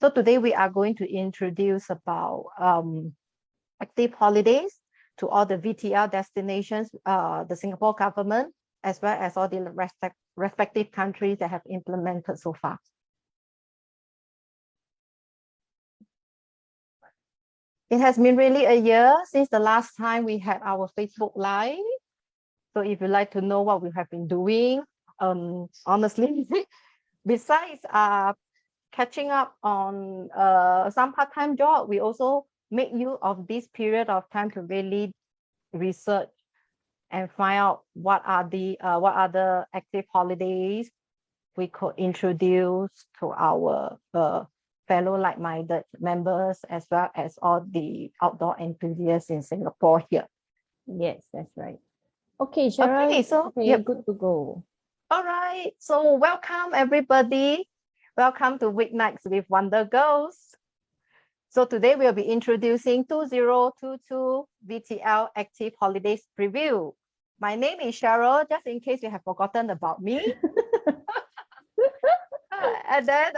So today we are going to introduce about active holidays to all the VTL destinations, the Singapore government, as well as all the respective countries that have implemented so far. It has been really a year since the last time we had our Facebook Live. So if you'd like to know what we have been doing, honestly, besides catching up on some part-time job, we also make use of this period of time to really research and find out what are the active holidays we could introduce to our fellow like-minded members, as well as all the outdoor enthusiasts in Singapore here. Yes, that's right. Okay, Sharon. Okay, so yep. Good to go. All right, so welcome everybody. Welcome to Weeknights with Wonder Girls. So today we'll be introducing 2022 VTL Active Holidays Preview. My name is Cheryl, just in case you have forgotten about me. And then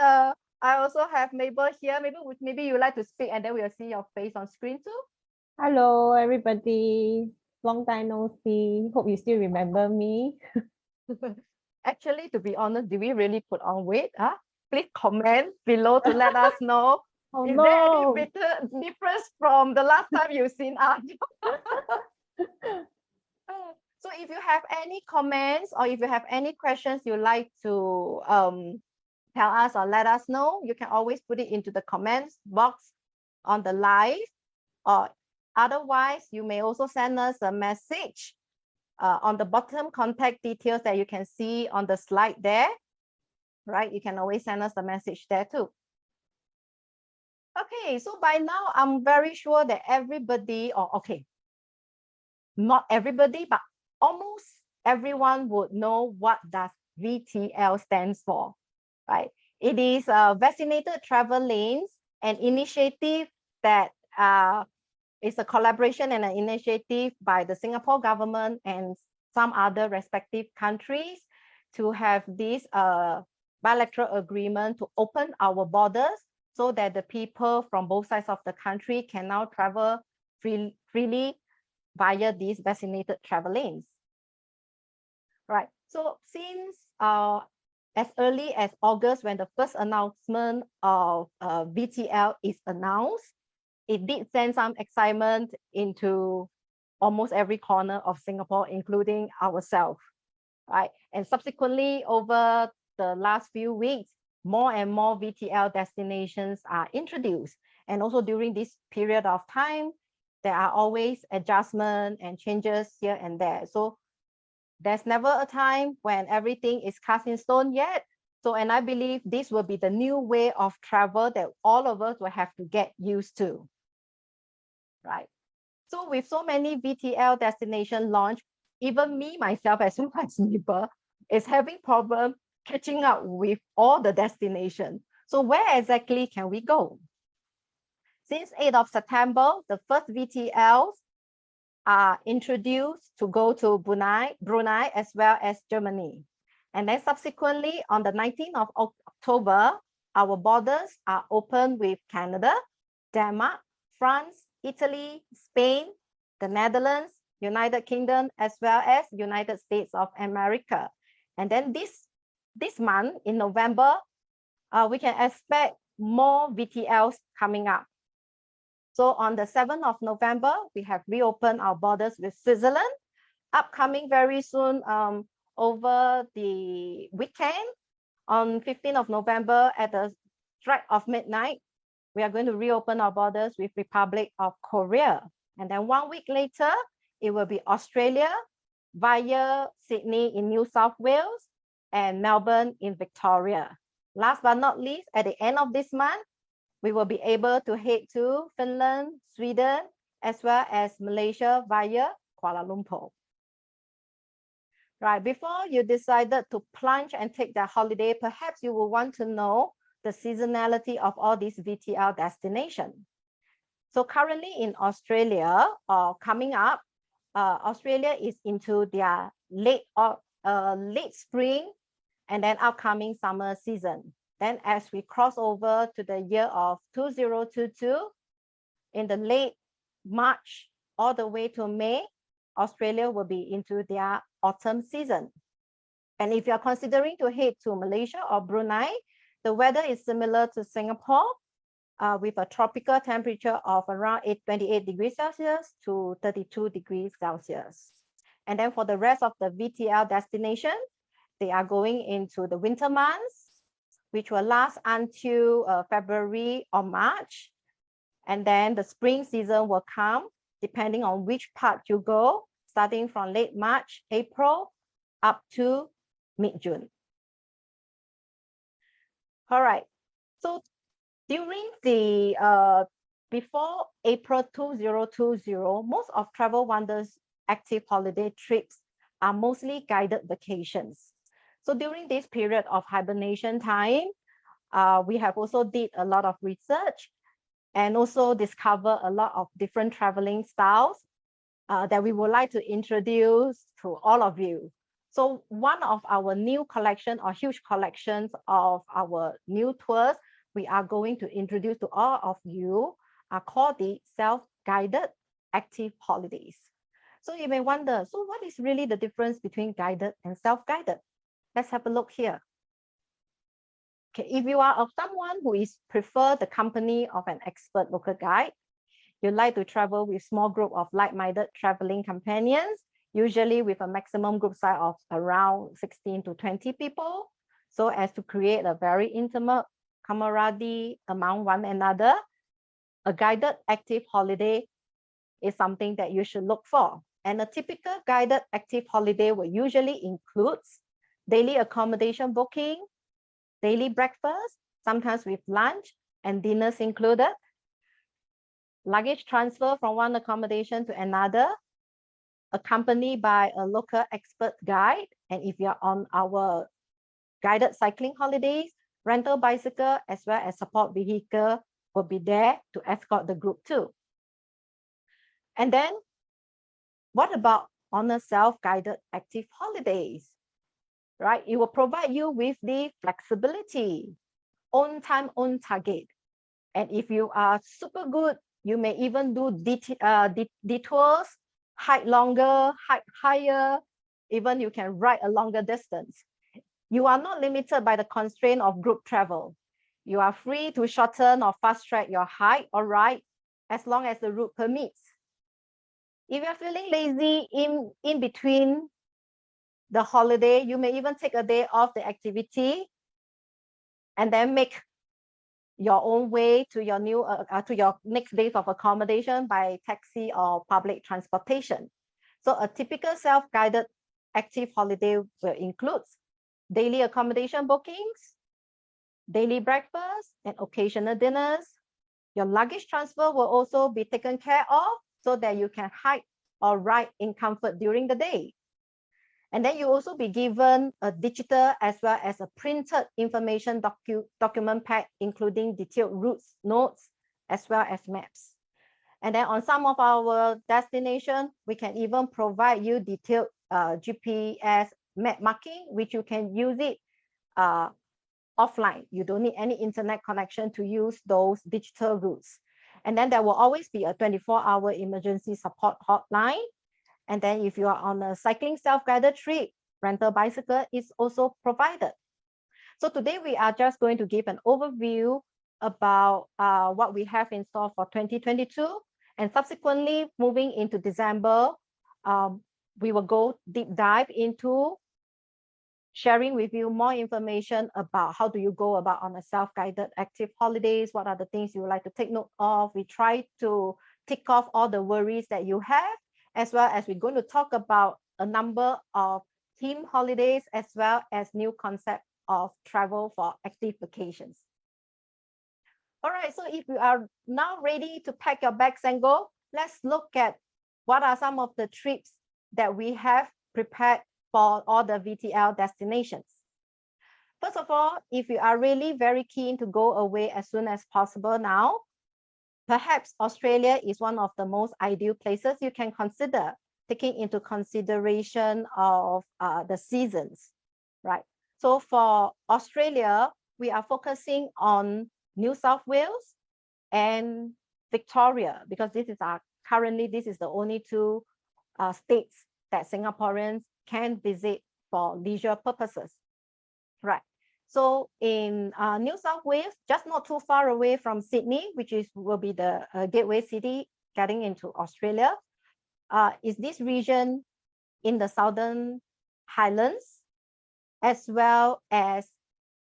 I also have Mabel here. Maybe you like to speak and then we'll see your face on screen too. Hello, everybody. Long time no see. Hope you still remember me. Actually, to be honest, do we really put on weight? Please comment below to let us know. Oh, Is no. there any difference from the last time you've seen us? So if you have any comments or if you have any questions you'd like to tell us or let us know, you can always put it into the comments box on the live, or otherwise you may also send us a message on the bottom contact details that you can see on the slide there, right? You can always send us a message there too. Okay, so by now I'm very sure that everybody, or okay, not everybody, but almost everyone would know what does VTL stands for, right? It is Vaccinated Travel Lanes, an initiative that is a collaboration and an initiative by the Singapore government and some other respective countries to have this bilateral agreement to open our borders so that the people from both sides of the country can now travel freely via these vaccinated travel lanes. Right. So since as early as August, when the first announcement of VTL is announced, it did send some excitement into almost every corner of Singapore, including ourselves, right? And subsequently, over the last few weeks, more and more VTL destinations are introduced. And also during this period of time, there are always adjustments and changes here and there. So there's never a time when everything is cast in stone yet. So, and I believe this will be the new way of travel that all of us will have to get used to, right? So with so many VTL destination launch, even me, myself, as well as Neighbor, is having problem catching up with all the destinations. So where exactly can we go? Since 8th of September, the first VTLs are introduced to go to Brunei as well as Germany. And then subsequently on the 19th of October, our borders are open with Canada, Denmark, France, Italy, Spain, the Netherlands, United Kingdom, as well as United States of America. And then this month in November, we can expect more VTLs coming up. So on the 7th of November, we have reopened our borders with Switzerland. Upcoming very soon, over the weekend, on 15th of November at the strike of midnight, we are going to reopen our borders with Republic of Korea. And then 1 week later, it will be Australia via Sydney in New South Wales and Melbourne in Victoria. Last but not least, at the end of this month, we will be able to head to Finland, Sweden, as well as Malaysia via Kuala Lumpur. Right, before you decided to plunge and take that holiday, perhaps you will want to know the seasonality of all these VTL destinations. So currently in Australia, coming up, Australia is into their late spring and then upcoming summer season. Then as we cross over to the year of 2022, in the late March all the way to May, Australia will be into their autumn season. And if you're considering to head to Malaysia or Brunei, the weather is similar to Singapore, with a tropical temperature of around 28 degrees Celsius to 32 degrees Celsius. And then for the rest of the VTL destination, they are going into the winter months, which will last until February or March. And then the spring season will come, depending on which part you go, starting from late March, April, up to mid-June. All right, so during the, before April 2020, most of Travel Wonders active holiday trips are mostly guided vacations. So during this period of hibernation time, we have also did a lot of research and also discover a lot of different traveling styles that we would like to introduce to all of you. So one of our new collection or huge collections of our new tours we are going to introduce to all of you are called the self-guided active holidays. So you may wonder, so what is really the difference between guided and self-guided? Let's have a look here. Okay, if you are someone who is prefer the company of an expert local guide, you like to travel with small group of like-minded traveling companions, usually with a maximum group size of around 16 to 20 people, so as to create a very intimate camaraderie among one another. A guided active holiday is something that you should look for. And a typical guided active holiday will usually include daily accommodation booking, daily breakfast, sometimes with lunch and dinners included, luggage transfer from one accommodation to another, accompanied by a local expert guide. And if you're on our guided cycling holidays, rental bicycle as well as support vehicle will be there to escort the group too. And then what about on a self-guided active holidays? Right, it will provide you with the flexibility, own time, own target. And if you are super good, you may even do detours, hike longer, hike higher, even you can ride a longer distance. You are not limited by the constraint of group travel. You are free to shorten or fast track your hike or ride as long as the route permits. If you're feeling lazy in between the holiday, you may even take a day off the activity and then make your own way to your new to your next days of accommodation by taxi or public transportation. So a typical self-guided active holiday will include daily accommodation bookings, daily breakfast, and occasional dinners. Your luggage transfer will also be taken care of so that you can hike or ride in comfort during the day. And then you also be given a digital as well as a printed information document pack, including detailed routes, notes, as well as maps. And then on some of our destinations, we can even provide you detailed GPS map marking, which you can use it offline. You don't need any internet connection to use those digital routes. And then there will always be a 24-hour emergency support hotline. And then if you are on a cycling self-guided trip, rental bicycle is also provided. So today we are just going to give an overview about what we have in store for 2022. And subsequently, moving into December, we will go deep dive into sharing with you more information about how do you go about on a self-guided active holidays, what are the things you would like to take note of. We try to tick off all the worries that you have, as well as we're going to talk about a number of theme holidays, as well as new concept of travel for active vacations. All right, so if you are now ready to pack your bags and go, let's look at what are some of the trips that we have prepared for all the VTL destinations. First of all, if you are really very keen to go away as soon as possible now, perhaps Australia is one of the most ideal places you can consider, taking into consideration of the seasons, right? So for Australia, we are focusing on New South Wales and Victoria, because this is currently this is the only two states that Singaporeans can visit for leisure purposes. Right. So in New South Wales, just not too far away from Sydney, which will be the gateway city getting into Australia, is this region in the Southern Highlands, as well as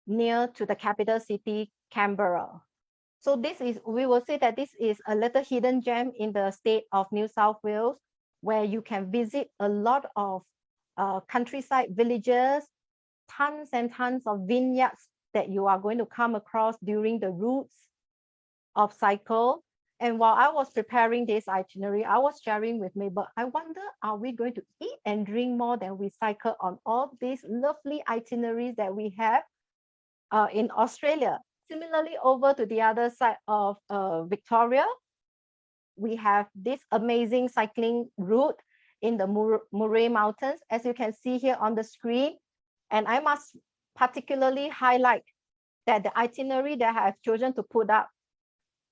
near to the capital city, Canberra. So we will say that this is a little hidden gem in the state of New South Wales, where you can visit a lot of countryside villages, tons and tons of vineyards that you are going to come across during the routes of cycle. And while I was preparing this itinerary, I was sharing with Mabel, I wonder, are we going to eat and drink more than we cycle on all these lovely itineraries that we have in Australia? Similarly, over to the other side of Victoria, we have this amazing cycling route in the Murray Mountains, as you can see here on the screen. And I must particularly highlight that the itinerary that I have chosen to put up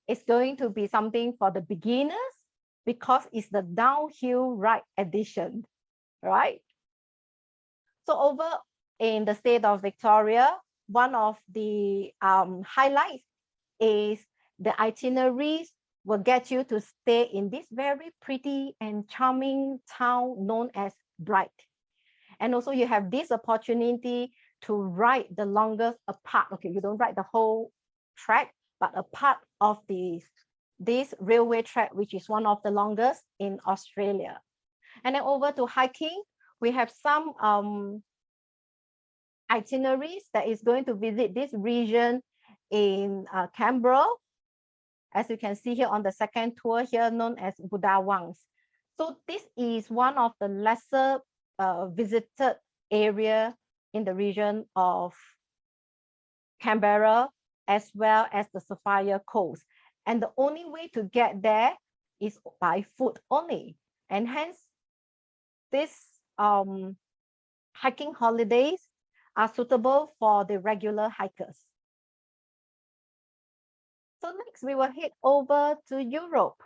is going to be something for the beginners, because it's the downhill ride edition, right? So over in the state of Victoria, one of the highlights is the itineraries will get you to stay in this very pretty and charming town known as Bright. And also you have this opportunity to ride the longest part. Okay, you don't ride the whole track, but a part of this railway track, which is one of the longest in Australia. And then over to hiking, we have some itineraries that is going to visit this region in Canberra, as you can see here on the second tour here, known as Goodall. So this is one of the lesser visited area in the region of Canberra, as well as the Sophia Coast. And the only way to get there is by foot only. And hence, this hiking holidays are suitable for the regular hikers. So next, we will head over to Europe.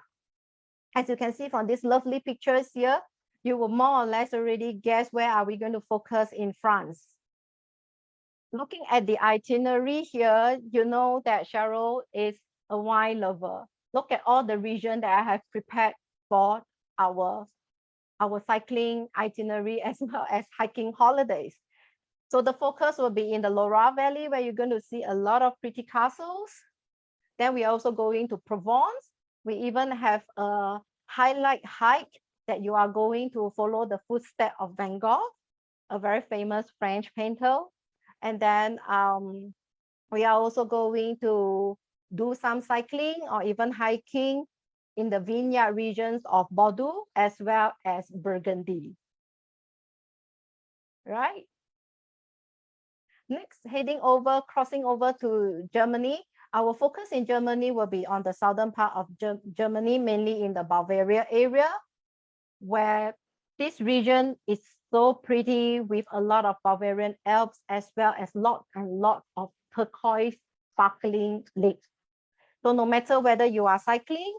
As you can see from these lovely pictures here, you will more or less already guess where are we going to focus in France. Looking at the itinerary here, you know that Cheryl is a wine lover. Look at all the region that I have prepared for our cycling itinerary, as well as hiking holidays. So the focus will be in the Loire Valley, where you're going to see a lot of pretty castles. Then we are also going to Provence. We even have a highlight hike that you are going to follow the footsteps of Van Gogh, a very famous French painter. And then we are also going to do some cycling or even hiking in the vineyard regions of Bordeaux, as well as Burgundy. Right? Next, crossing over to Germany. Our focus in Germany will be on the southern part of Germany, mainly in the Bavaria area, where this region is so pretty with a lot of Bavarian Alps, as well as lots and lots of turquoise sparkling lakes. So no matter whether you are cycling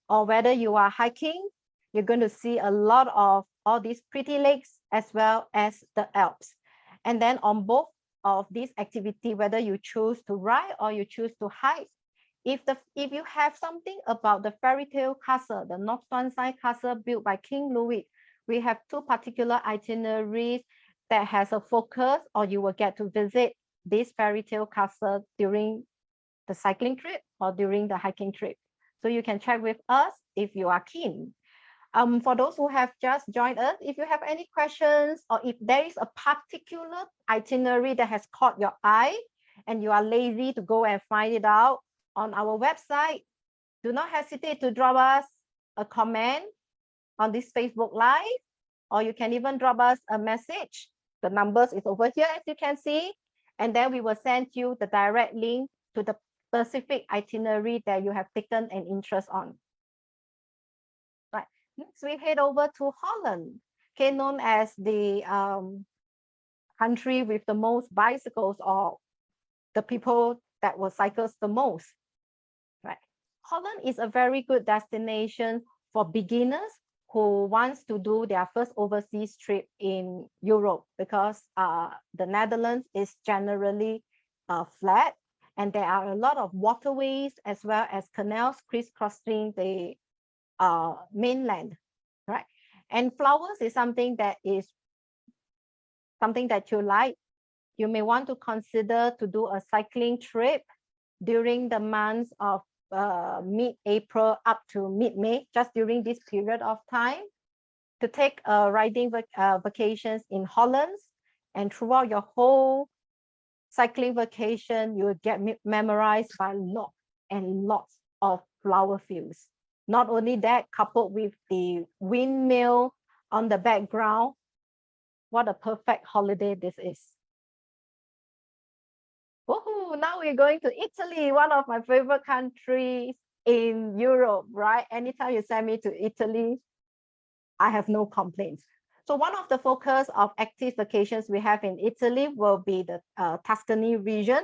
or whether you are hiking, you're going to see a lot of all these pretty lakes, as well as the Alps. And then on both of this activity, whether you choose to ride or you choose to hike, if you have something about the fairy tale castle, the North Swanside Castle built by King Louis, we have two particular itineraries that has a focus, or you will get to visit this fairy tale castle during the cycling trip or during the hiking trip. So you can check with us if you are keen. For those who have just joined us, if you have any questions, or if there is a particular itinerary that has caught your eye and you are lazy to go and find it out on our website, do not hesitate to drop us a comment on this Facebook Live, or you can even drop us a message. The numbers is over here, as you can see, and then we will send you the direct link to the specific itinerary that you have taken an interest on. Right. Next, we head over to Holland, okay, known as the country with the most bicycles, or the people that will cycle the most, right? Holland is a very good destination for beginners who wants to do their first overseas trip in Europe, because the Netherlands is generally flat, and there are a lot of waterways as well as canals crisscrossing the mainland, right? And flowers is something that you like. You may want to consider to do a cycling trip during the months of mid-April up to mid-May, just during this period of time, to take riding vacations in Holland. And throughout your whole cycling vacation, you will get memorized by lots and lots of flower fields. Not only that, coupled with the windmill on the background, what a perfect holiday this is. Woohoo, now we're going to Italy, one of my favorite countries in Europe, right? Anytime you send me to Italy, I have no complaints. So one of the focus of active vacations we have in Italy will be the Tuscany region.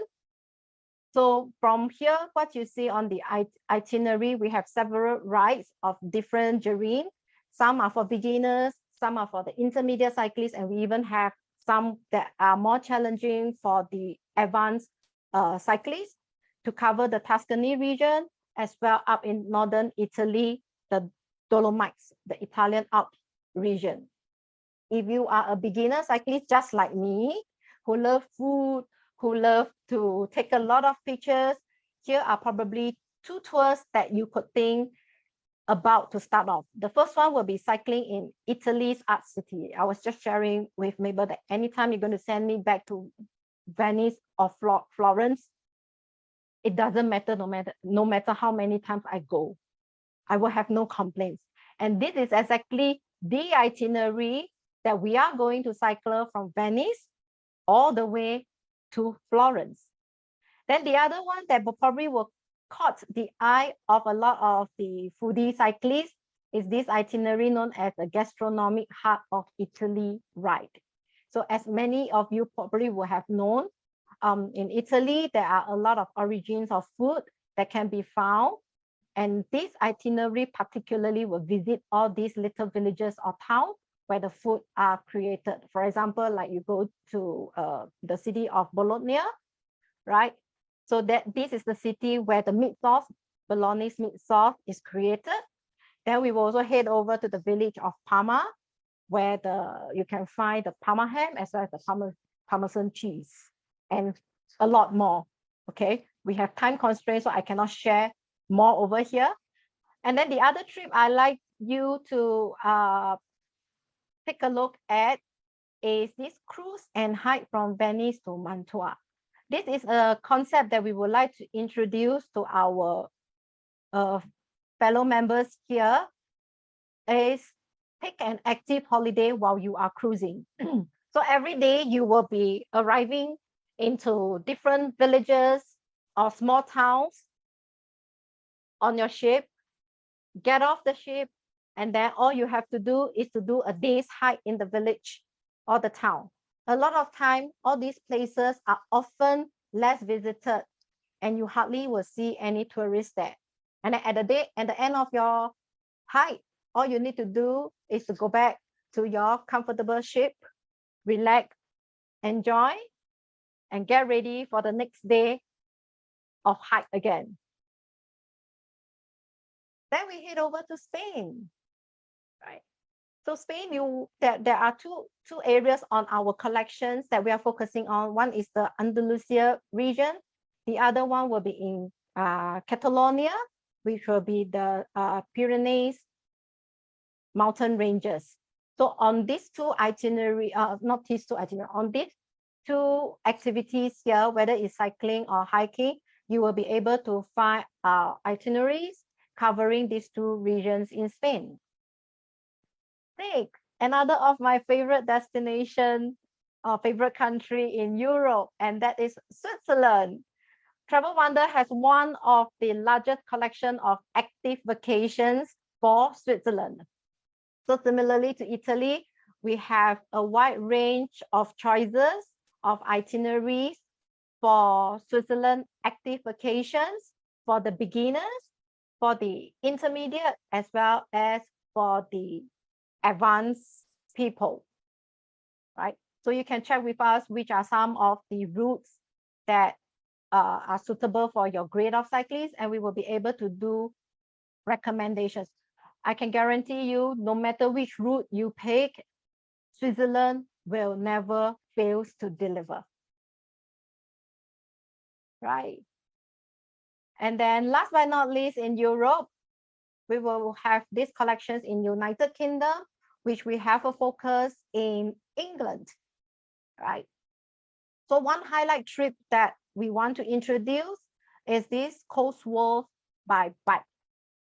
So from here, what you see on the itinerary, we have several rides of different terrain. Some are for beginners, some are for the intermediate cyclists, and we even have some that are more challenging for the advanced cyclists, to cover the Tuscany region, as well up in northern Italy, the Dolomites, the Italian Alps region. If you are a beginner cyclist just like me, who love food, who love to take a lot of pictures, here are probably two tours that you could think about to start off. The first one will be cycling in Italy's art city. I was just sharing with Mabel that anytime you're going to send me back to Venice or Florence, it doesn't matter, no matter how many times I go, I will have no complaints. And this is exactly the itinerary that we are going to cycle from Venice all the way to Florence. Then the other one that probably will caught the eye of a lot of the foodie cyclists is this itinerary known as the Gastronomic Heart of Italy ride. So as many of you probably will have known, in Italy, there are a lot of origins of food that can be found. And this itinerary particularly will visit all these little villages or towns where the food are created. For example, like you go to the city of Bologna, right? So that this is the city where the meat sauce, Bolognese meat sauce, is created. Then we will also head over to the village of Parma, where you can find the Parma ham as well as the Parmesan cheese, and a lot more. Okay, we have time constraints, so I cannot share more over here. And then the other trip I like you to take a look at is this cruise and hike from Venice to Mantua. This is a concept that we would like to introduce to our fellow members here, is take an active holiday while you are cruising. So every day you will be arriving into different villages or small towns on your ship, get off the ship, and then all you have to do is to do a day's hike in the village or the town. A lot of time, all these places are often less visited, and you hardly will see any tourists there. And at the end of your hike, all you need to do is to go back to your comfortable ship, relax, enjoy, and get ready for the next day of hike again. Then we head over to Spain, right? So Spain, there are two areas on our collections that we are focusing on. One is the Andalusia region. The other one will be in Catalonia, which will be the Pyrenees mountain ranges. So on these two itinerary, not these two itinerary, on these two activities here, whether it's cycling or hiking, you will be able to find itineraries covering these two regions in Spain. Another of my favorite destination or favorite country in Europe, and that is Switzerland. Travel Wonder has one of the largest collection of active vacations for Switzerland. So similarly to Italy, we have a wide range of choices of itineraries for Switzerland active vacations for the beginners, for the intermediate, as well as for the advanced people, right? So you can check with us which are some of the routes that are suitable for your grade of cyclists, and we will be able to do recommendations. I can guarantee you, no matter which route you pick, Switzerland will never fail to deliver, right? And then last but not least, in Europe, we will have these collections in United Kingdom, which we have a focus in England, right? So one highlight trip that we want to introduce is this Cotswold by bike,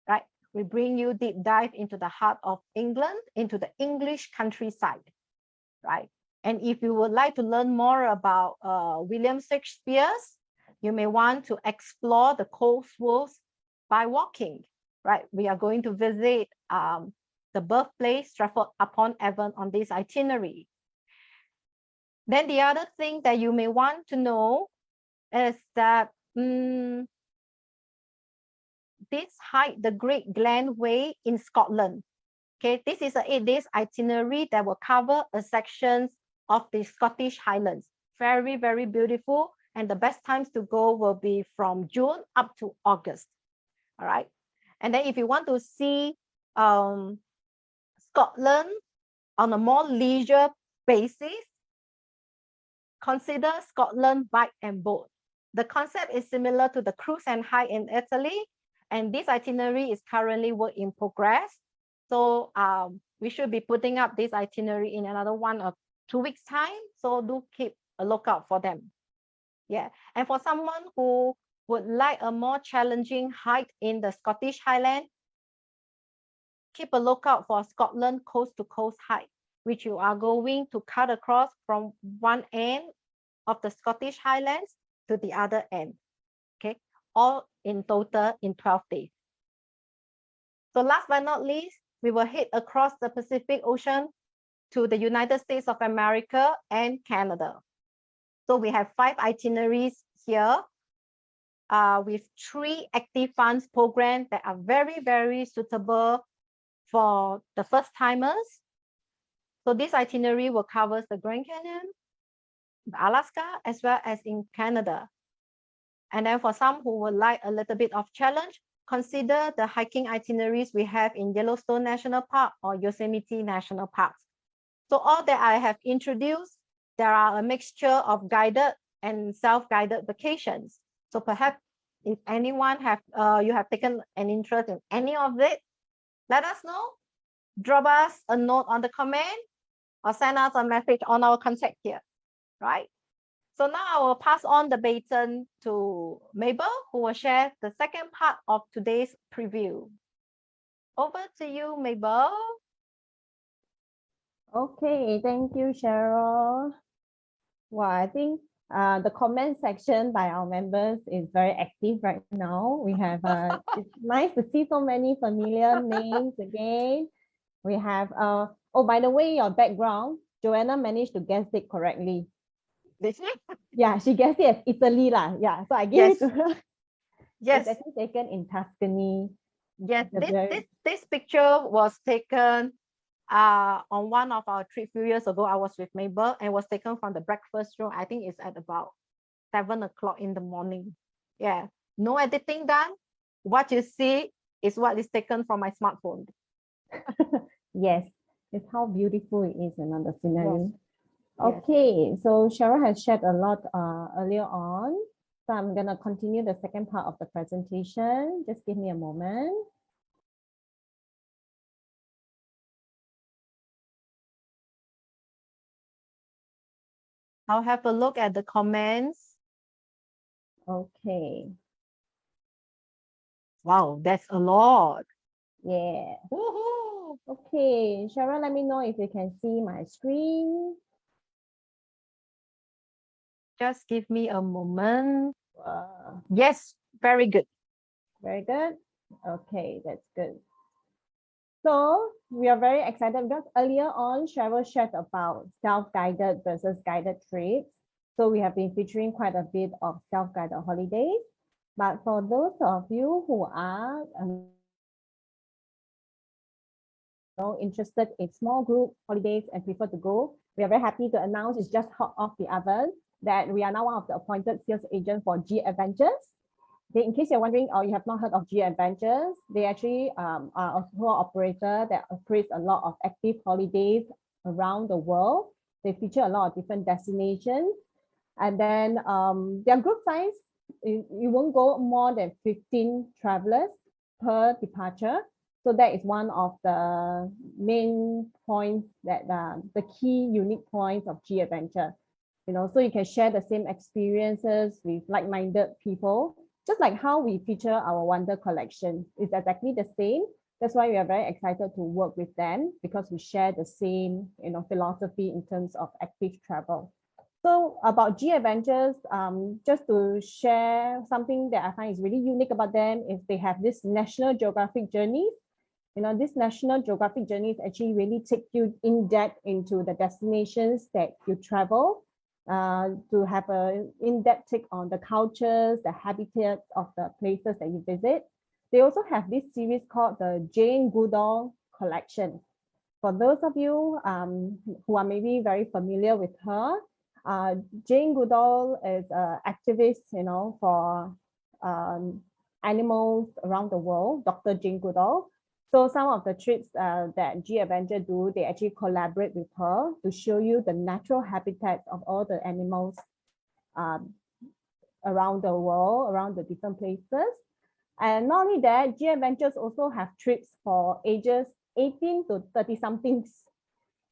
right? We bring you deep dive into the heart of England, into the English countryside, right? And if you would like to learn more about William Shakespeare's, you may want to explore the Cotswolds by walking, right? We are going to visit the birthplace, Stratford upon Avon, on this itinerary. Then the other thing that you may want to know is that this hike, the Great Glen Way in Scotland. Okay, this is an 8 days itinerary that will cover a section of the Scottish Highlands. Very, very beautiful. And the best times to go will be from June up to August. All right. And then if you want to see Scotland on a more leisure basis, consider Scotland Bike and Boat. The concept is similar to the cruise and hike in Italy. And this itinerary is currently work in progress. So we should be putting up this itinerary in another 1 or 2 weeks time. So do keep a lookout for them. Yeah. And for someone who would like a more challenging hike in the Scottish Highland, keep a lookout for Scotland coast to coast hike, which you are going to cut across from one end of the Scottish Highlands to the other end. Okay. All in total in 12 days. So last but not least, we will head across the Pacific Ocean to the United States of America and Canada. So we have 5 itineraries here with 3 active funds programs that are very, very suitable for the first timers. So this itinerary will cover the Grand Canyon, Alaska, as well as in Canada. And then for some who would like a little bit of challenge, consider the hiking itineraries we have in Yellowstone National Park or Yosemite National Park. So all that I have introduced, there are a mixture of guided and self-guided vacations. So perhaps if anyone you have taken an interest in any of it, let us know. Drop us a note on the comment or send us a message on our contact here, right? So now I will pass on the baton to Mabel, who will share the second part of today's preview. Over to you, Mabel. Okay, thank you, Cheryl. Well, I think the comment section by our members is very active right now. We have it's nice to see so many familiar names again. We have oh, by the way, your background, Joanna managed to guess it correctly. Did she? Yeah, she guessed it as Italy lah. Yeah, so I gave it to her. Yes. It's actually taken in Tuscany. Yes, this picture was taken on one of our trips a few years ago. I was with Mabel and was taken from the breakfast room. I think it's at about 7 o'clock in the morning. Yeah, no editing done. What you see is what is taken from my smartphone. Yes, it's how beautiful it is and the scenery. Yes. Okay, so Cheryl has shared a lot earlier on. So I'm gonna continue the second part of the presentation. Just give me a moment. I'll have a look at the comments. Okay. Wow, that's a lot. Yeah. Woohoo! Okay, Cheryl, let me know if you can see my screen. Just give me a moment. Wow. Yes, very good. Very good. Okay, that's good. So we are very excited because earlier on, Cheryl shared about self-guided versus guided trips. So we have been featuring quite a bit of self-guided holidays. But for those of you who are interested in small group holidays and prefer to go, we are very happy to announce it's just hot off the oven that we are now one of the appointed sales agents for G Adventures. Okay, in case you're wondering or you have not heard of G Adventures, they actually are a tour operator that operates a lot of active holidays around the world. They feature a lot of different destinations. And then their group size, you won't go more than 15 travelers per departure. So that is one of the main points that the key unique points of G Adventure. So you can share the same experiences with like-minded people, just like how we feature our Wonder Collection. It's exactly the same. That's why we are very excited to work with them, because we share the same philosophy in terms of active travel. So about G Adventures, just to share something that I find is really unique about them is they have this National Geographic journeys. This National Geographic journeys actually really take you in depth into the destinations that you travel, to have an in-depth take on the cultures, the habitats of the places that you visit. They also have this series called the Jane Goodall Collection. For those of you who are maybe very familiar with her, Jane Goodall is an activist, for animals around the world, Dr. Jane Goodall. So some of the trips that G Adventure do, they actually collaborate with her to show you the natural habitats of all the animals around the world, around the different places. And not only that, G Adventures also have trips for ages 18 to 30-somethings.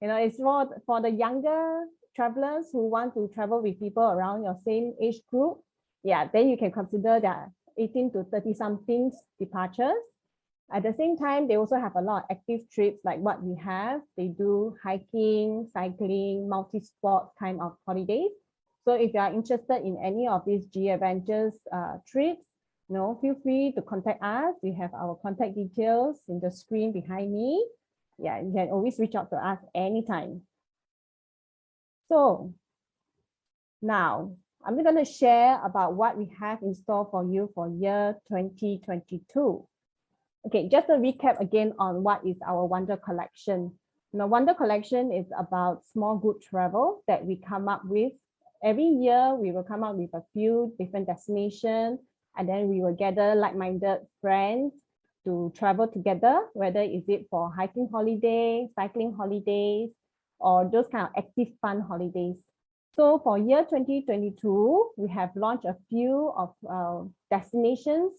It's more for the younger travelers who want to travel with people around your same age group. Yeah, then you can consider that 18 to 30-somethings departures. At the same time, they also have a lot of active trips like what we have. They do hiking, cycling, multi-sport kind of holidays. So if you are interested in any of these G Adventures trips, feel free to contact us. We have our contact details in the screen behind me. Yeah, you can always reach out to us anytime. So now I'm going to share about what we have in store for you for year 2022. Okay, just a recap again on what is our Wonder Collection. Wonder Collection is about small group travel that we come up with. Every year, we will come up with a few different destinations, and then we will gather like-minded friends to travel together, whether is it for hiking holidays, cycling holidays, or those kind of active fun holidays. So for year 2022, we have launched a few of destinations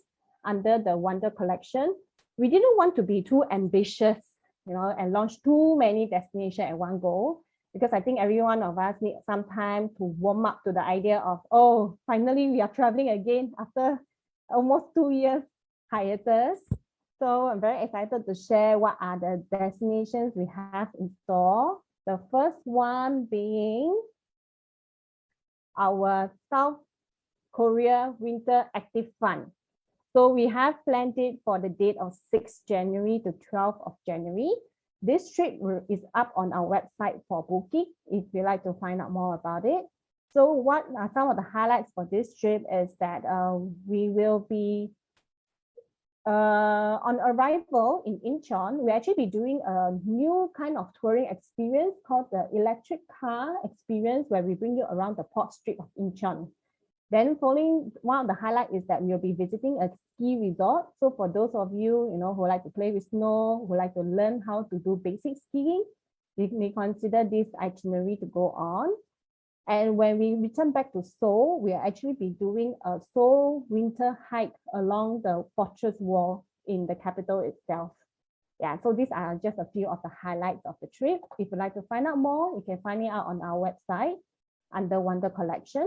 under the Wonder Collection. We didn't want to be too ambitious, and launch too many destinations at one go, because I think every one of us need some time to warm up to the idea of, oh, finally we are traveling again after almost 2 years hiatus. So I'm very excited to share what are the destinations we have in store. The first one being our South Korea Winter Active Fun. So we have planned it for the date of 6th January to 12th of January. This trip is up on our website for booking if you'd like to find out more about it. So what are some of the highlights for this trip is that we will be on arrival in Incheon, we'll actually be doing a new kind of touring experience called the electric car experience, where we bring you around the Port Street of Incheon. Then following, one of the highlights is that we'll be visiting a ski resort. So for those of you, who like to play with snow, who like to learn how to do basic skiing, we may consider this itinerary to go on. And when we return back to Seoul, we'll actually be doing a Seoul winter hike along the fortress wall in the capital itself. Yeah, so these are just a few of the highlights of the trip. If you'd like to find out more, you can find it out on our website under Wonder Collection.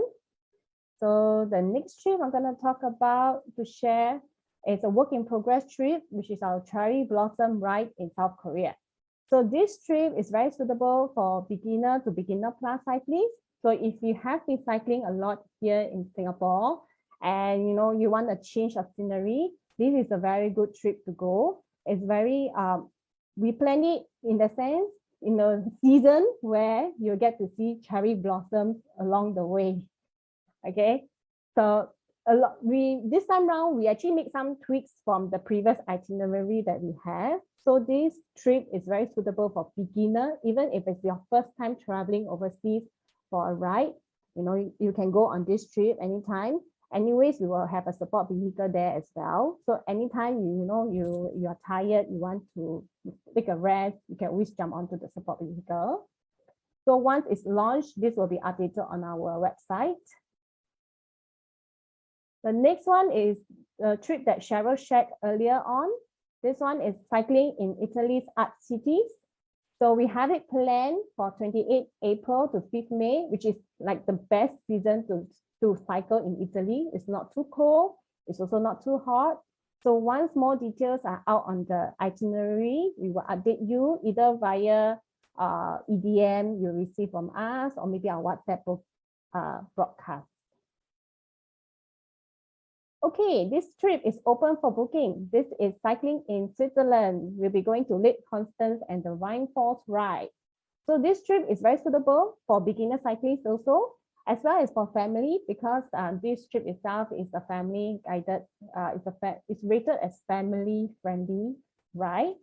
So the next trip I'm going to talk about to share is a work in progress trip, which is our cherry blossom ride in South Korea. So this trip is very suitable for beginner to beginner plus cyclists. So if you have been cycling a lot here in Singapore and you want a change of scenery, this is a very good trip to go. It's very, we plan it in the sense, in a season where you get to see cherry blossoms along the way. Okay, so this time round we actually make some tweaks from the previous itinerary that we have. So this trip is very suitable for beginner, even if it's your first time traveling overseas for a ride. You know, you can go on this trip anytime. Anyways, we will have a support vehicle there as well. So anytime you are tired, you want to take a rest, you can always jump onto the support vehicle. So once it's launched, this will be updated on our website. The next one is the trip that Cheryl shared earlier on. This one is cycling in Italy's art cities. So we have it planned for 28 April to 5th May, which is like the best season to cycle in Italy. It's not too cold. It's also not too hot. So once more details are out on the itinerary, we will update you either via EDM you receive from us or maybe our WhatsApp broadcast. Okay, this trip is open for booking. This is cycling in Switzerland. We'll be going to Lake Constance and the Rhine Falls ride. So this trip is very suitable for beginner cyclists also, as well as for family, because this trip itself is a family guided, it's rated as family friendly ride.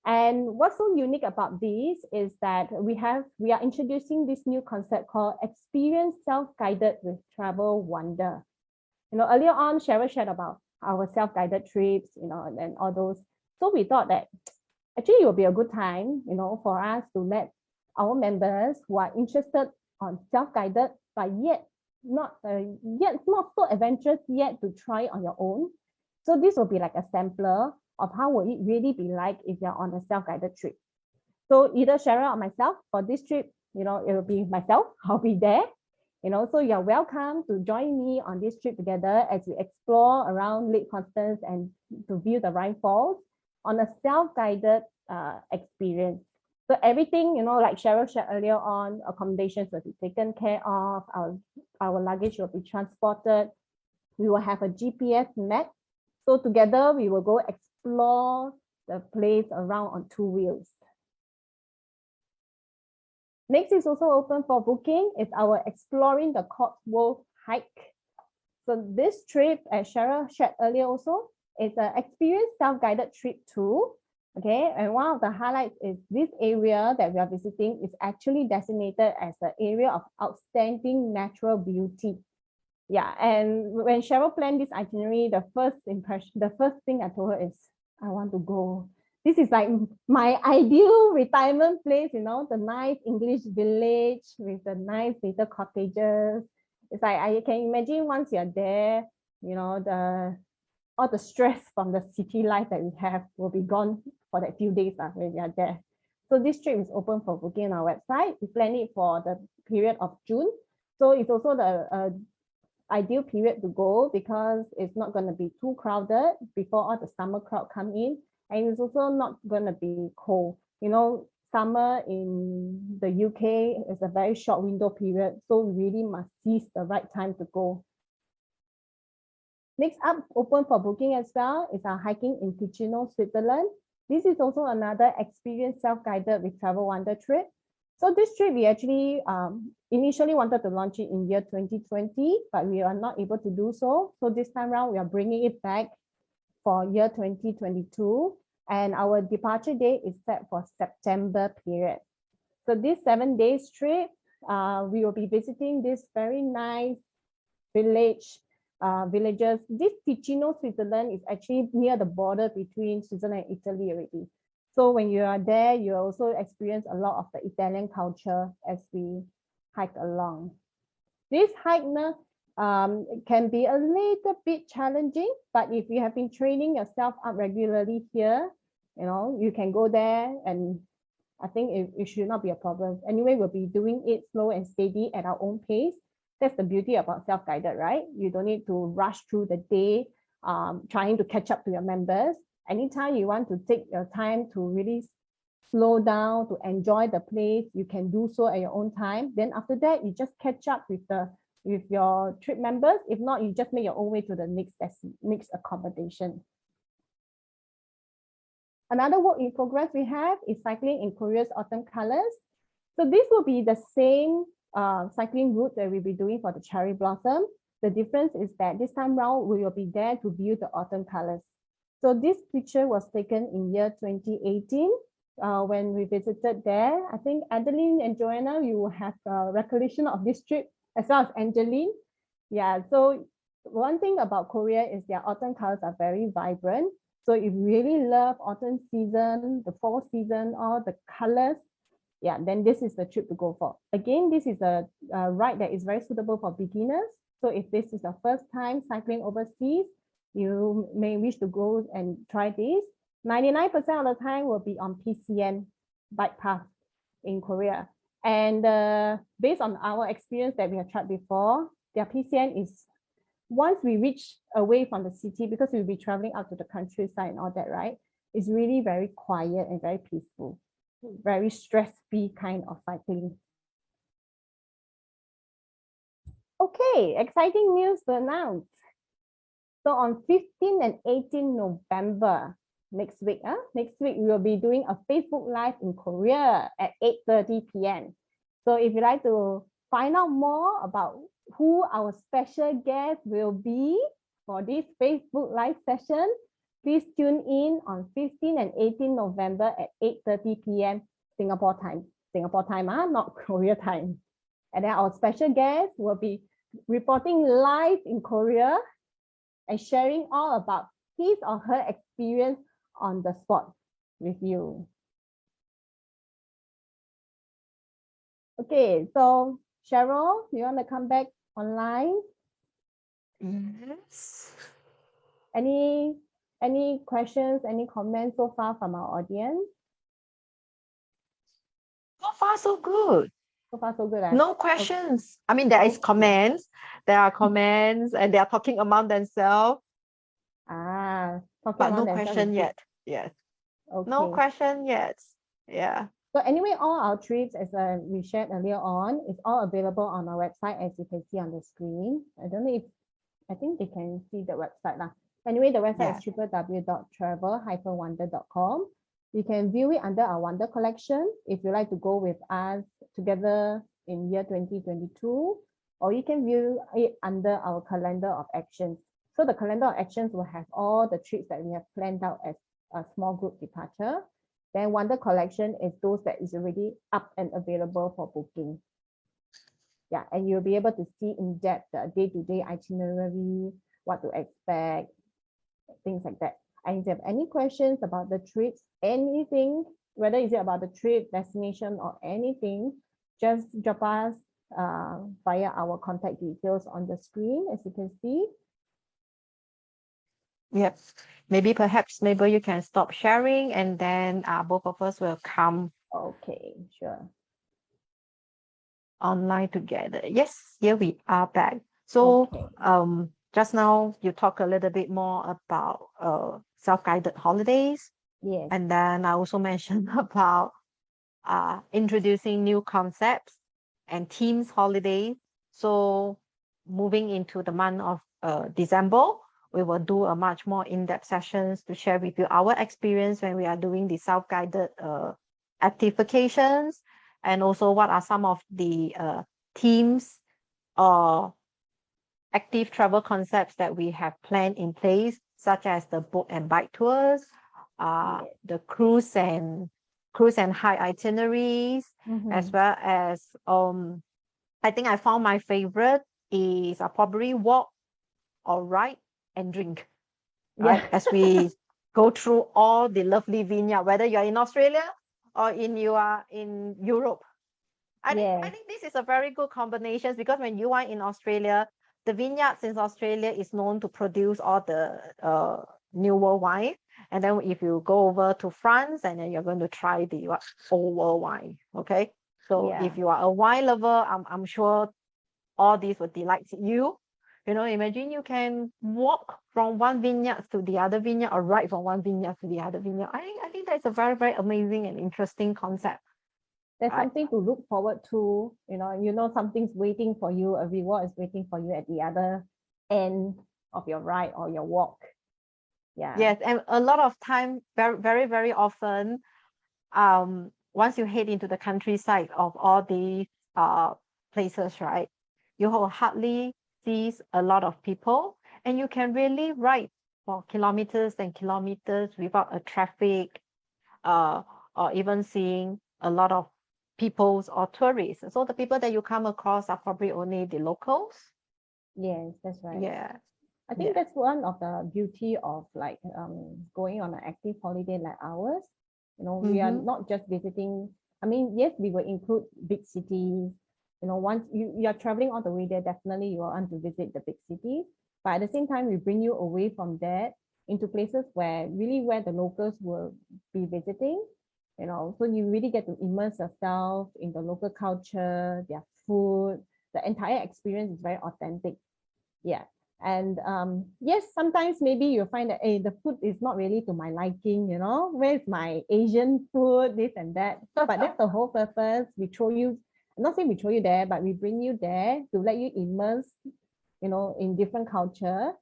And what's so unique about this is that we are introducing this new concept called Experience Self-Guided with Travel Wonder. You know, earlier on, Cheryl shared about our self-guided trips, you know, and all those. So we thought that actually it will be a good time, you know, for us to let our members who are interested on self-guided, but yet not so adventurous yet to try on your own. So this will be like a sampler of how will it really be like if you're on a self-guided trip. So either Cheryl or myself for this trip, you know, it will be myself, I'll be there. You know, so you're welcome to join me on this trip together as we explore around Lake Constance and to view the Rhine Falls on a self-guided experience. So everything, you know, like Cheryl shared earlier on, accommodations will be taken care of, our luggage will be transported. We will have a GPS map. So together we will go explore the place around on 2 wheels. Next is also open for booking. It's our Exploring the Cotswold hike. So this trip, as Cheryl shared earlier also, is an experienced self-guided trip too. Okay, and one of the highlights is this area that we are visiting is actually designated as an area of outstanding natural beauty. Yeah, and when Cheryl planned this itinerary, the first thing I told her is, I want to go. This is like my ideal retirement place, you know, the nice English village with the nice little cottages. It's like I can imagine once you're there, you know, all the stress from the city life that we have will be gone for that few days when we are there. So this trip is open for booking on our website. We plan it for the period of June. So it's also the ideal period to go because it's not going to be too crowded before all the summer crowd come in. And it's also not going to be cold. You know, summer in the UK is a very short window period. So we really must seize the right time to go. Next up, open for booking as well, is our hiking in Kicino, Switzerland. This is also another experienced self-guided with Travel Wonder trip. So this trip, we actually initially wanted to launch it in year 2020, but we are not able to do so. So this time around, we are bringing it back for year 2022, and our departure date is set for September period. So this 7 days trip, we will be visiting this very nice villages. This Kicino, Switzerland is actually near the border between Switzerland and Italy already. So when you are there, you also experience a lot of the Italian culture as we hike along. This hike can be a little bit challenging, but if you have been training yourself up regularly here, you know, you can go there, and I think it should not be a problem. Anyway, we'll be doing it slow and steady at our own pace. That's the beauty about self-guided, right? You don't need to rush through the day trying to catch up to your members. Anytime you want to take your time to really slow down, to enjoy the place, you can do so at your own time. Then after that, you just catch up with your trip members. If not, you just make your own way to the next accommodation. Another work in progress we have is cycling in Korea's autumn colors. So this will be the same cycling route that we'll be doing for the cherry blossom. The difference is that this time round, we will be there to view the autumn colors. So this picture was taken in year 2018 when we visited there. I think Adeline and Joanna, you will have a recollection of this trip, as well as Angeline. Yeah, so one thing about Korea is their autumn colors are very vibrant. So if you really love autumn season, the fall season, all the colors, yeah, then this is the trip to go for. Again, this is a ride that is very suitable for beginners. So if this is your first time cycling overseas, you may wish to go and try this. 99% of the time will be on PCN bike path in Korea. And based on our experience that we have tried before, their PCN is, once we reach away from the city, because we'll be traveling out to the countryside and all that, right? It's really very quiet and very peaceful, very stress-free kind of cycling. Okay, exciting news to announce. So on 15 and 18 November, next week we will be doing a Facebook Live in Korea at 8:30 p.m. So if you'd like to find out more about who our special guest will be for this Facebook Live session, please tune in on 15 and 18 November at 8:30 p.m. Singapore time. Singapore time, not Korea time. And then our special guest will be reporting live in Korea and sharing all about his or her experience on the spot with you. Okay, so Cheryl, you want to come back online? Yes. Any questions, any comments so far from our audience? So far, so good. So far, so good. No questions. I mean, there is comments. There are comments, and they are talking among themselves. But no question yet. Yes. Okay. No question yet. Yeah. So anyway, all our trips, as we shared earlier on, is all available on our website, as you can see on the screen. I don't know if, I think they can see the website now. Anyway, the website is www.travel-wonder.com. You can view it under our Wonder collection if you like to go with us together in year 2022, or you can view it under our calendar of actions. So the calendar of actions will have all the trips that we have planned out as a small group departure. Then Wonder collection is those that is already up and available for booking. Yeah, and you'll be able to see in depth the day-to-day itinerary, what to expect, things like that. And if you have any questions about the trips, anything, whether is it about the trip, destination, or anything, just drop us via our contact details on the screen, as you can see. Yep. Maybe you can stop sharing, and then both of us will come. Okay, sure. Online together. Yes, here we are back. So okay. Just now you talk a little bit more about self-guided holidays. Yes. And then I also mentioned about introducing new concepts and themes holidays. So moving into the month of December, we will do a much more in-depth sessions to share with you our experience when we are doing the self-guided active vacations, and also what are some of the themes or active travel concepts that we have planned in place, such as the boat and bike tours, the cruise and high itineraries, as well as I think I found my favorite is probably walk or ride and drink, right? As we go through all the lovely vineyard, whether you're in Australia or you are in Europe. I think this is a very good combination, because when you are in Australia, the vineyards in Australia is known to produce all the New World wine. And then if you go over to France, and then you're going to try the Old World wine. Okay. So if you are a wine lover, I'm sure all these would delight you. You know, imagine you can walk from one vineyard to the other vineyard, or ride from one vineyard to the other vineyard. I think that's a very, very amazing and interesting concept. There's something to look forward to, you know something's waiting for you, a reward is waiting for you at the other end of your ride or your walk. Yeah. Yes, and a lot of time, very, very, very often, once you head into the countryside of all these places, right, you will hardly sees a lot of people, and you can really ride for kilometers and kilometers without a traffic, or even seeing a lot of peoples or tourists. So the people that you come across are probably only the locals. Yes, that's right. Yeah. I think Yeah. that's one of the beauty of like going on an active holiday like ours. We are Mhm. not just visiting. I mean, yes, we will include big cities. Once you are traveling all the way there, definitely you will want to visit the big cities. But at the same time, we bring you away from that into places where the locals will be visiting. So you really get to immerse yourself in the local culture, their food. The entire experience is very authentic. Yeah. And yes, sometimes maybe you'll find that the food is not really to my liking, where's my Asian food, this and that. But that's the whole purpose. We throw you, I'm not saying we throw you there, but we bring you there to let you immerse, in different culture.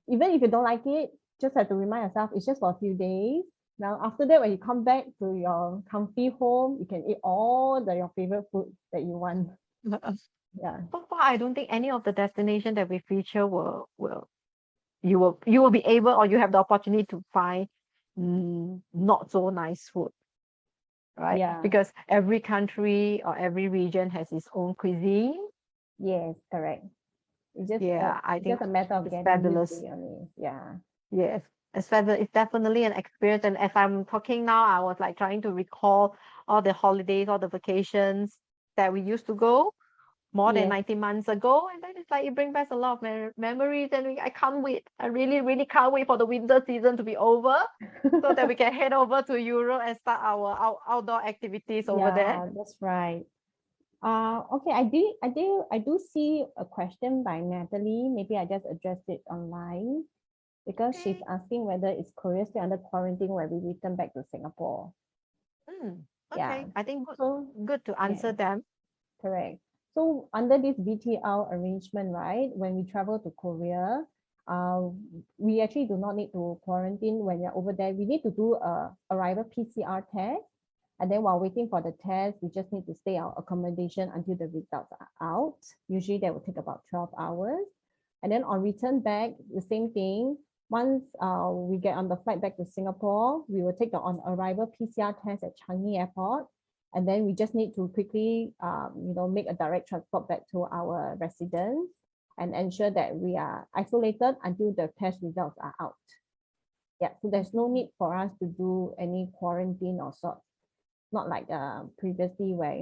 Even if you don't like it, just have to remind yourself it's just for a few days. Now, after that, when you come back to your comfy home, you can eat all your favorite food that you want. Yeah. So far, I don't think any of the destination that we feature you will be able, or you have the opportunity to find not so nice food, right? Yeah. Because every country or every region has its own cuisine. Yes, correct. Yeah, I It's think just a matter of it's getting used to fabulous. it only. Yeah. Yes, it's definitely an experience. And as I'm talking now, I was like trying to recall all the holidays, all the vacations that we used to go more than Yes. 90 months ago. And then it's like it brings back a lot of memories. And I can't wait. I really, really can't wait for the winter season to be over so that we can head over to Europe and start our outdoor activities over there. Yeah, that's right. Okay, I do see a question by Natalie. Maybe I just addressed it online because she's Okay. asking whether is Korea still under quarantine when we return back to Singapore. Yeah. Okay. I think So good to answer yeah, them. correct. So under this VTL arrangement, right, when we travel to Korea, we actually do not need to quarantine when you're over there. We need to do a arrival PCR test. And then while waiting for the test, we just need to stay our accommodation until the results are out. Usually that will take about 12 hours. And then on return back, the same thing. Once we get on the flight back to Singapore, we will take the on arrival PCR test at Changi Airport. And then we just need to quickly, make a direct transport back to our residence and ensure that we are isolated until the test results are out. Yeah, so there's no need for us to do any quarantine or sort. Not like previously where,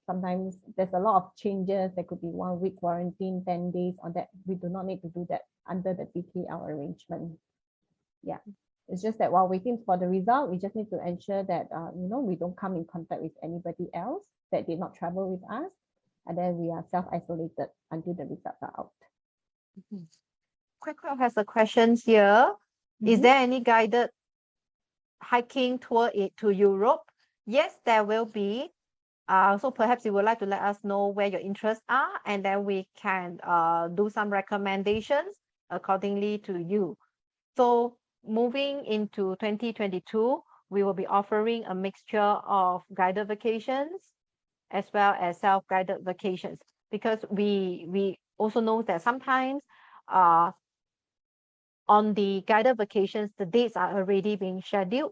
sometimes there's a lot of changes. There could be 1 week quarantine, 10 days on that. We do not need to do that under the VTL arrangement. Yeah. It's just that while waiting for the result, we just need to ensure that, we don't come in contact with anybody else that did not travel with us. And then we are self-isolated until the results are out. Quick has a question here. Is there any guided hiking tour to Europe? Yes, there will be. So perhaps you would like to let us know where your interests are, and then we can do some recommendations accordingly to you. So moving into 2022, we will be offering a mixture of guided vacations as well as self-guided vacations, because we also know that sometimes on the guided vacations, the dates are already being scheduled.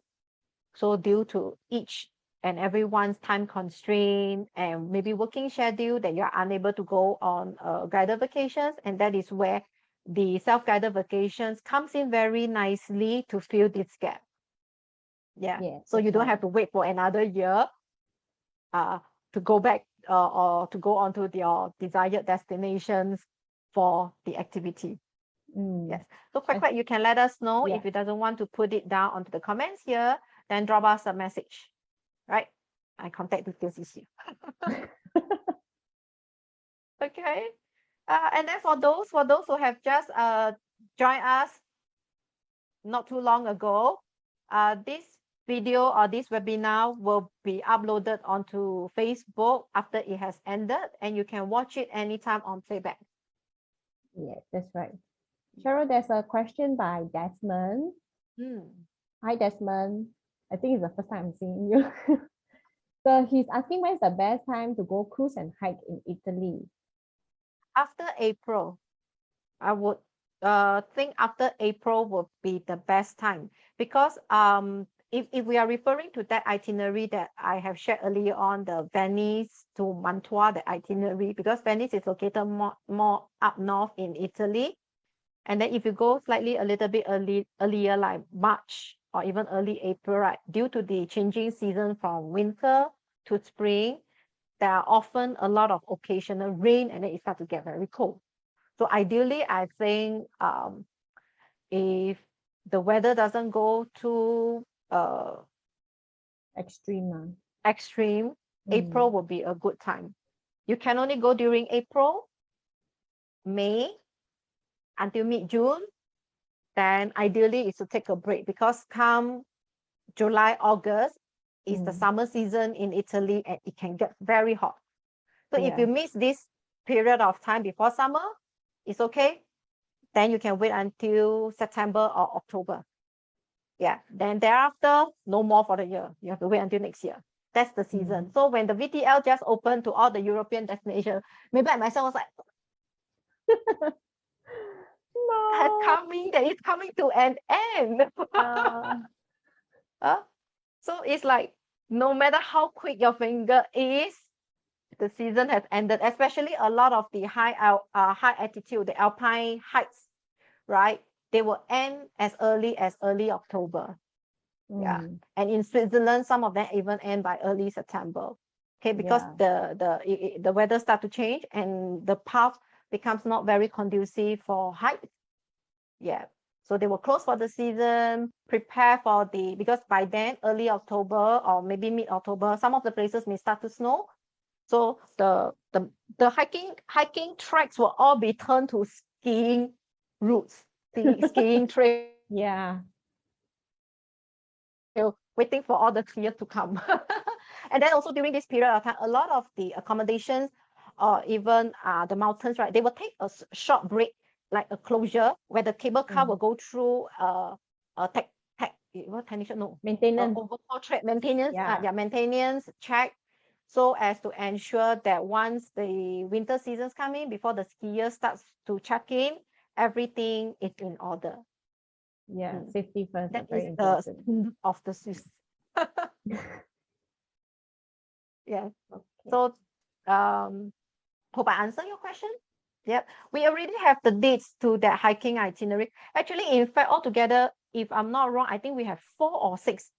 So due to each and everyone's time constraint and maybe working schedule, that you're unable to go on guided vacations. And that is where the self-guided vacations comes in very nicely to fill this gap. Yeah. So you don't have to wait for another year to go back or to go on to your desired destinations for the activity. Yes. So Quack, you can let us know if you doesn't want to put it down onto the comments here, then drop us a message, right? My contact details is here. Okay. And then for those who have just joined us not too long ago, this video or this webinar will be uploaded onto Facebook after it has ended, and you can watch it anytime on playback. Yes, that's right. Cheryl, there's a question by Desmond. Hi, Desmond. I think it's the first time I'm seeing you. So he's asking when's the best time to go cruise and hike in Italy? after April, I would think after April would be the best time because if we are referring to that itinerary that I have shared earlier on, the Venice to Mantua, the itinerary, because Venice is located more up north in Italy. And then if you go slightly a little bit earlier, like March or even early April, right, due to the changing season from winter to spring, there are often a lot of occasional rain and then it starts to get very cold. So ideally, I think if the weather doesn't go too Extreme. extreme, April will be a good time. You can only go during April, May, until mid-June. Then ideally is to take a break because come July, August is the summer season in Italy and it can get very hot. So if you miss this period of time before summer, it's okay. Then you can wait until September or October. Yeah, then thereafter, no more for the year. You have to wait until next year. That's the season. So when the VTL just opened to all the European destinations, maybe I myself was like, that is coming to an end. So it's like, no matter how quick your finger is, the season has ended, especially a lot of the high altitude, the alpine heights, right? They will end as early October. Yeah. And in Switzerland, some of them even end by early September. Okay, because the weather start to change and the path becomes not very conducive for hikes. Yeah. So they will close for the season, prepare for because by then, early October or maybe mid-October, some of the places may start to snow. So the hiking tracks will all be turned to skiing routes, skiing trails. Yeah. Waiting for all the clear to come. And then also during this period of time, a lot of the accommodations or even the mountains, right, they will take a short break, like a closure where the cable car will go through maintenance. Overhaul track maintenance, maintenance check, so as to ensure that once the winter seasons come in, before the skier starts to check in, everything is in order. Yeah, safety first. That very is important. the of the Swiss. Yeah. Okay. So hope I answer your question. Yep. We already have the dates to that hiking itinerary. Actually, in fact, altogether, if I'm not wrong, I think we have 4 or 6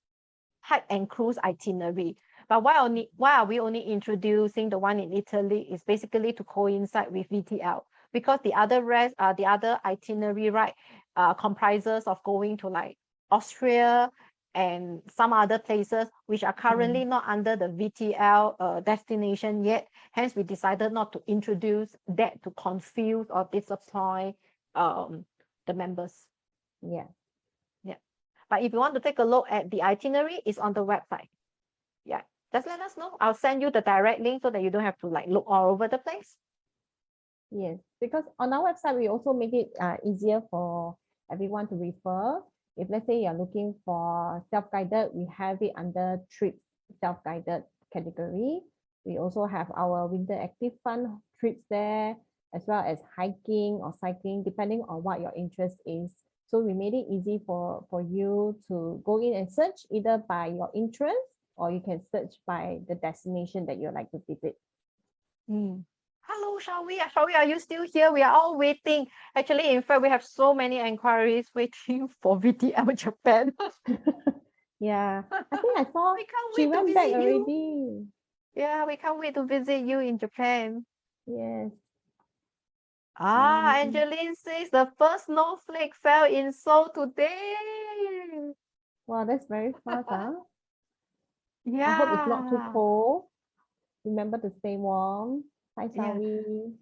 hike and cruise itinerary. But why are we only introducing the one in Italy is basically to coincide with VTL, because the other itinerary, right, comprises of going to like Austria and some other places which are currently not under the VTL destination yet. Hence, we decided not to introduce that to confuse or disappoint the members. Yeah. Yeah. But if you want to take a look at the itinerary, it's on the website. Yeah. Just let us know. I'll send you the direct link so that you don't have to like look all over the place. Yes, because on our website, we also make it easier for everyone to refer. If let's say you're looking for self-guided, we have it under trips self-guided category. We also have our winter active fun trips there, as well as hiking or cycling, depending on what your interest is. So we made it easy for you to go in and search either by your interest, or you can search by the destination that you'd like to visit. Hello, Shawi, are you still here? We are all waiting. Actually, in fact, we have so many inquiries waiting for VTL Japan. Yeah, I think I saw she went back already. Yeah, we can't wait to visit you in Japan. Yes. Angeline says the first snowflake fell in Seoul today. Wow, that's very fast, huh? Yeah. I hope it's not too cold. Remember to stay warm. Hi, Shawi.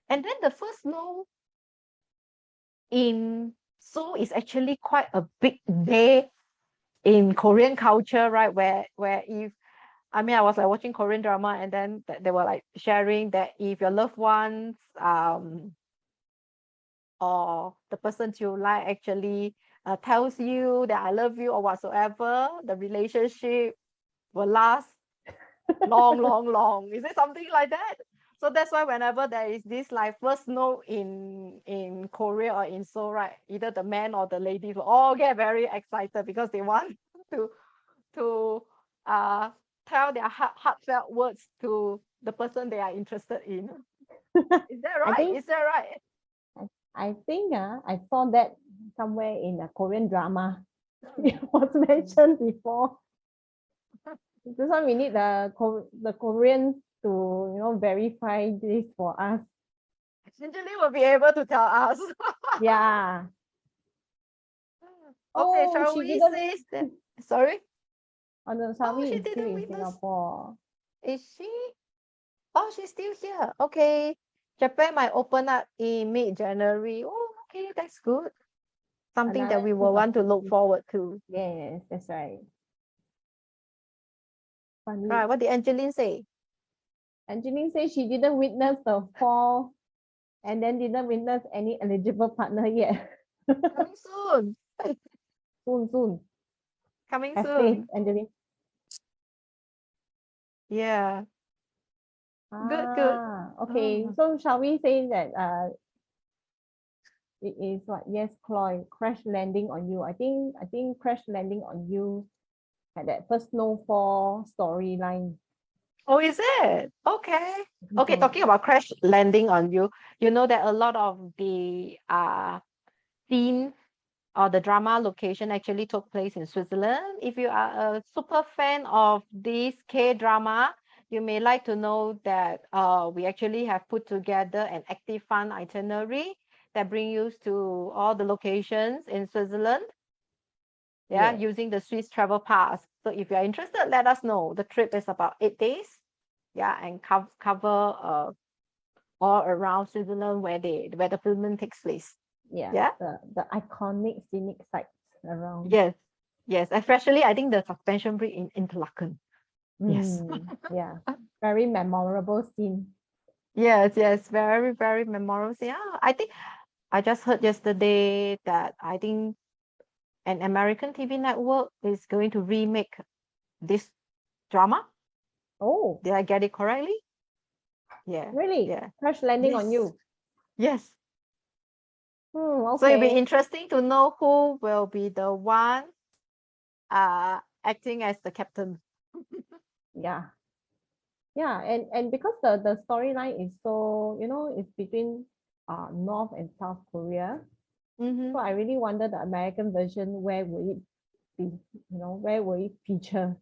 And then the first snow in Seoul is actually quite a big day in Korean culture, right? Where if I was like watching Korean drama, and then they were like sharing that if your loved ones or the person you like actually tells you that I love you or whatsoever, the relationship will last long. Is it something like that? So that's why whenever there is this like first snow in Korea or in Seoul, right? Either the man or the lady will all get very excited because they want to to uh tell their heartfelt words to the person they are interested in. Is that I right? think Is that right? I think I saw that somewhere in a Korean drama. It was mentioned before. This one we need the Koreans to verify this for us. Essentially, will be able to tell us. Yeah. Okay, Oh, shall she we didn't. say that? Sorry? Oh no, Oh, Shavi she is still didn't in witness. Singapore. Is she? Oh, she's still here. Okay. Japan might open up in mid-January. Oh, okay, that's good. Something that Another we piece will of want to look news. forward to. Yes, that's right. Funny. Right, what did Angeline say? Angeline says she didn't witness the fall and then didn't witness any eligible partner yet. Coming soon. Soon. Coming Have faith, soon. Angeline. Yeah. Good. Okay. Oh. So shall we say that it is what? Yes, Chloe, crash landing on you. I think crash landing on you had that first snowfall storyline. Oh, is it? Okay. Okay, So talking about crash landing on you, you know that a lot of the scene or the drama location actually took place in Switzerland. If you are a super fan of this K-drama, you may like to know that we actually have put together an active fun itinerary that brings you to all the locations in Switzerland. Yeah, yes, using the Swiss travel pass. So if you're interested, let us know. The trip is about 8 days. Yeah, and cover all around Switzerland where the filming takes place. yeah, Yeah. the iconic scenic sites around. Yes. Yes. Especially I think the suspension bridge in Interlaken. Yes. Yeah, very memorable scene. Yes. Very, very memorable. Yeah. I think I just heard yesterday that I think an American TV network is going to remake this drama. Oh, Did I get it correctly? Yeah. really? Yeah. Crash landing on Yes. you. Yes. So it'll be Okay. interesting to know who will be the one acting as the captain. Yeah. Yeah, and because the storyline is so, it's between North and South Korea. Mm-hmm. So I really wonder the American version, where will it be, where will it feature?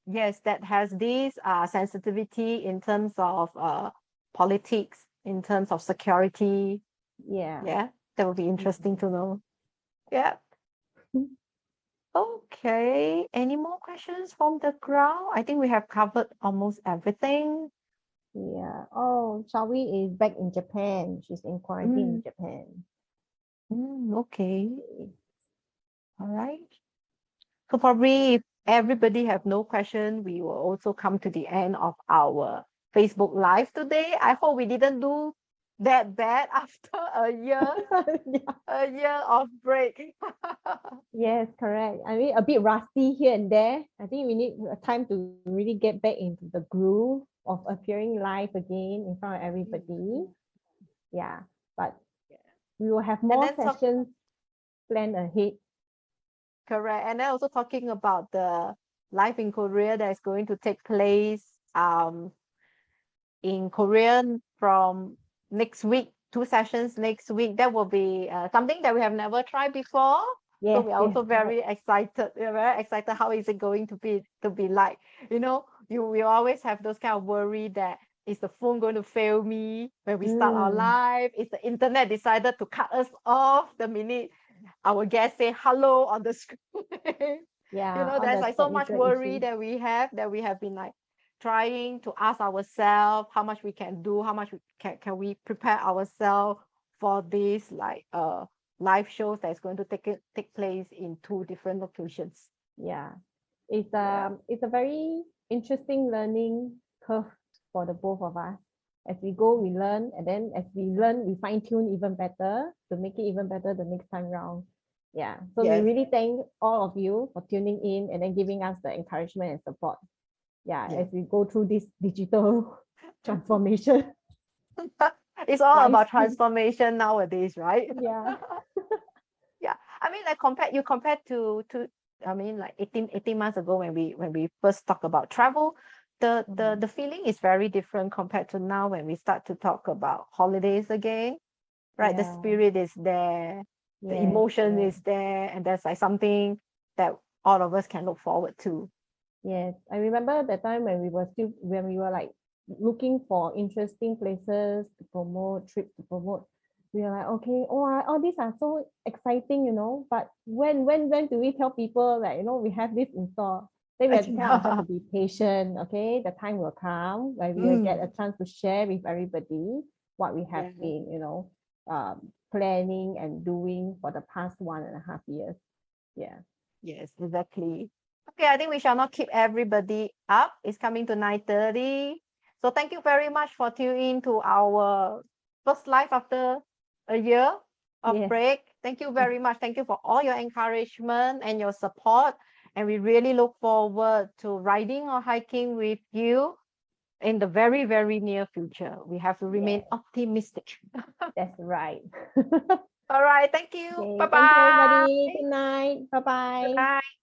Yes, that has this sensitivity in terms of politics, in terms of security. Yeah. Yeah, that would be interesting to know. Yeah. Okay. Any more questions from the crowd? I think we have covered almost everything. Yeah. Oh, Shawi is back in Japan. She's in quarantine in Japan. Okay. All right. So probably if everybody have no question, we will also come to the end of our Facebook Live today. I hope we didn't do that bad after Yeah. a year of break. Yes, correct. I mean, a bit rusty here and there. I think we need a time to really get back into the groove of appearing live again in front of everybody. Yeah, but we will have And more then sessions planned ahead. correct. And then also talking about the life in Korea that is going to take place in Korean from next week, 2 sessions next week. That will be something that we have never tried before. So Yes, we are yes, also correct. very excited. We're very excited. How is it going to be like? We always have those kind of worry that is the phone going to fail me when we start our live? Is the internet decided to cut us off the minute our guests say hello on the screen? Yeah, all There's the like so much technical worry issues. that we have been like trying to ask ourselves how much we can do, how much can we prepare ourselves for this like live shows that's going to take place in 2 different locations. Yeah, it's Yeah. it's a very interesting learning curve for the both of us. As we go, we learn, and then as we learn, we fine tune even better to make it even better the next time round. Yeah, so we Yes. really thank all of you for tuning in and then giving us the encouragement and support. Yeah, Yes. as we go through this digital transformation. It's all Life about skill. transformation nowadays, right? Yeah. Yeah. I mean, like compared to I mean, like 18 months ago when we first talk about travel, the feeling is very different compared to now when we start to talk about holidays again, right? The Yeah. spirit is there, the Yes. emotion Yes. is there, and there's like something that all of us can look forward to. Yes. I remember that time when we were like looking for interesting places to promote, trips to promote. We are like, okay, all these are so exciting, but when do we tell people that, we have this in store? Then we have to tell ourselves to be patient, okay? The time will come where we will get a chance to share with everybody what we have Yeah. been, planning and doing for the past 1.5 years. Yeah. Yes, exactly. Okay, I think we shall not keep everybody up. It's coming to 9:30. So thank you very much for tuning in to our first live after a year of Yes. break. Thank you very much. Thank you for all your encouragement and your support. And we really look forward to riding or hiking with you in the very, very near future. We have to remain Yes. optimistic. That's right. All right. Thank you. Okay, thank you, Bye-bye. everybody. Good night. Bye-bye. Good night.